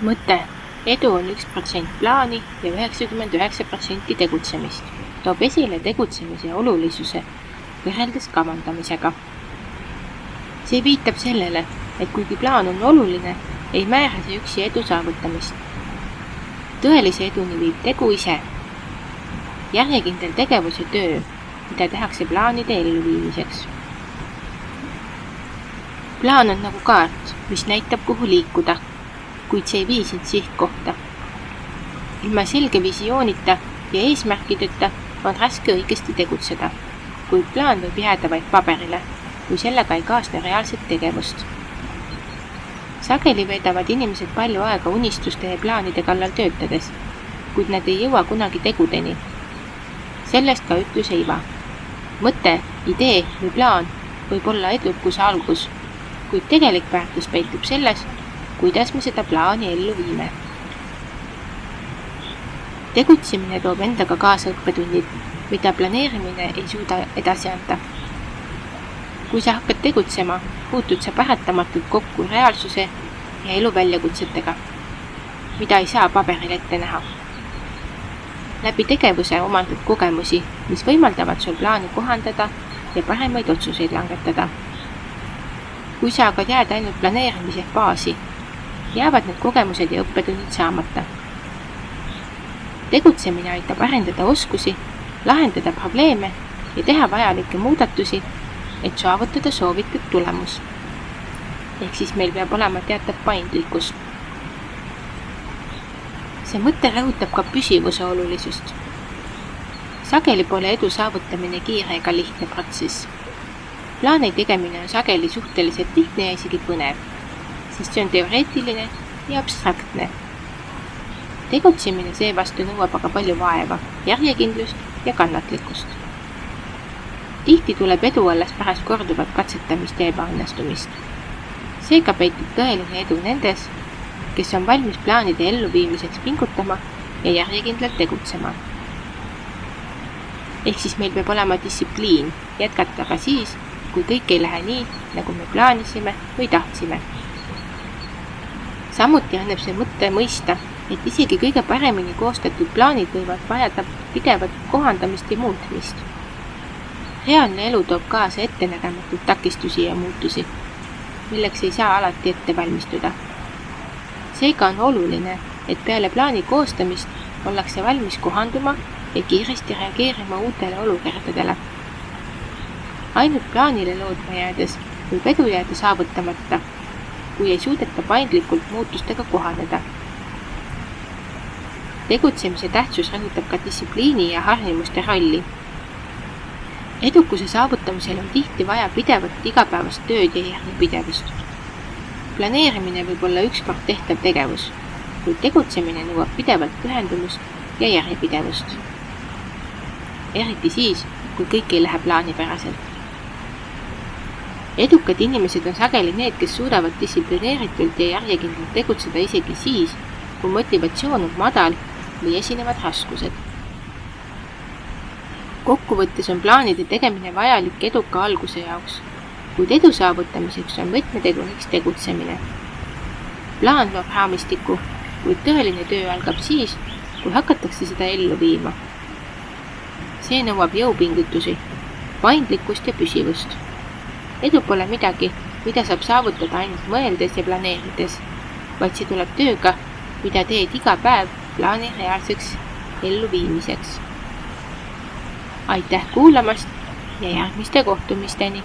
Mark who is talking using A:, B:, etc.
A: mõte. Edu on 1% plaani ja 99% tegutsemist. Toob esile tegutsemise olulisuse võrreldes kavandamisega. See viitab sellele, et kuigi plaan on oluline, ei määra see üksi edu saavutamist. Tõelise eduni viib tegu ise. Järjekindel tegevus ja töö, mida tehakse plaanide elluviimiseks. Plaan on nagu kaart, mis näitab, kuhu liikuda, kuid see ei vii sind sihtkohta. Ilma selge visioonita ja eesmärkideta on raske õigesti tegutseda, kuid plaan võib jääda vaid paberile, kui sellega ei kaasne reaalset tegevust. Sageli veedavad inimesed palju aega unistuste ja plaanide kallal töötades, kuid nad ei jõua kunagi tegudeni. Sellest ka ütlus Eiva. Mõte, idee või plaan võib olla edukuse algus, kuid tegelik väärtus peitub selles, kuidas me seda plaani ellu viime. Tegutsemine toob endaga kaasa õppetunnid, mida planeerimine ei suuda edasi anda. Kui sa hakkad tegutsema, puutud sa paratamatult kokku reaalsuse ja elu väljakutsetega, mida ei saa paberil ette näha. Läbi tegevuse omandad kogemusi, mis võimaldavad sul plaani kohandada ja paremaid otsuseid langetada. Kui sa aga jääd ainult planeerimise faasi, jäävad need kogemused ja õppetunnid saamata. Tegutsemine aitab arendada oskusi, lahendada probleeme ja teha vajalikke muudatusi, et saavutada soovitud tulemus. Ehk siis meil peab olema teatav paindlikkus. See mõte rõhutab ka püsivuse olulisust. Sageli pole edu saavutamine kiire ega lihtne protsess. Plaani tegemine on sageli suhteliselt lihtne ja isegi põnev, sest see on teoreetiline ja abstraktne. Tegutsemine seevastu nõuab aga palju vaeva, järjekindlust ja kannatlikkust. Tihti tuleb edu alles pärast korduvat katsetamist ja ebaõnnestumist. Seega peitub tõeline edu nendes, kes on valmis plaanide elluviimiseks pingutama ja järjekindlalt tegutsema. Ehk siis meil peab olema distsipliin jätkata ka siis, kui kõik ei lähe nii, nagu me plaanisime või tahtsime. Samuti annab see mõte mõista, et isegi kõige paremini koostatud plaanid võivad vajada pidevat kohandamist ja muutmist. Reaalne elu toob kaasa ettenägematult takistusi ja muutusi, milleks ei saa alati ette valmistuda. Seega on oluline, et peale plaani koostamist ollakse valmis kohanduma ja kiiresti reageerima uutele olukordadele. Ainult plaanile lootma jäädes võib edu jääda saavutamata, kui ei suudeta paindlikult muutustega kohaneda. Tegutsemise tähtsus rõhutab ka distsipliini ja harjumuste rolli. Edukuse saavutamisel on tihti vaja pidevat igapäevast tööd ja järjepidevust. Planeerimine võib olla ükskord tehtav tegevus, kuid tegutsemine nõuab pidevalt pühendumust ja järjepidevust. Eriti siis, kui kõik ei lähe plaanipäraselt. Edukad inimesed on sageli need, kes suudavad distsiplineeritult ja järjekindlalt tegutseda isegi siis, kui motivatsioon on madal või esinevad raskused. Kokkuvõttes on plaanide tegemine vajalik eduka alguse jaoks, kuid edu saavutamiseks on võtmeteguriks tegutsemine. Plaan loob raamistiku, kuid tõeline töö algab siis, kui hakatakse seda ellu viima. See nõuab jõupingutusi, paindlikkust ja püsivust. Edu pole midagi, mida saab saavutada ainult mõeldes ja planeerides, vaid see tuleb tööga, mida teed iga päev plaani reaalseks elluviimiseks. Aitäh kuulamast ja järgmiste kohtumisteni!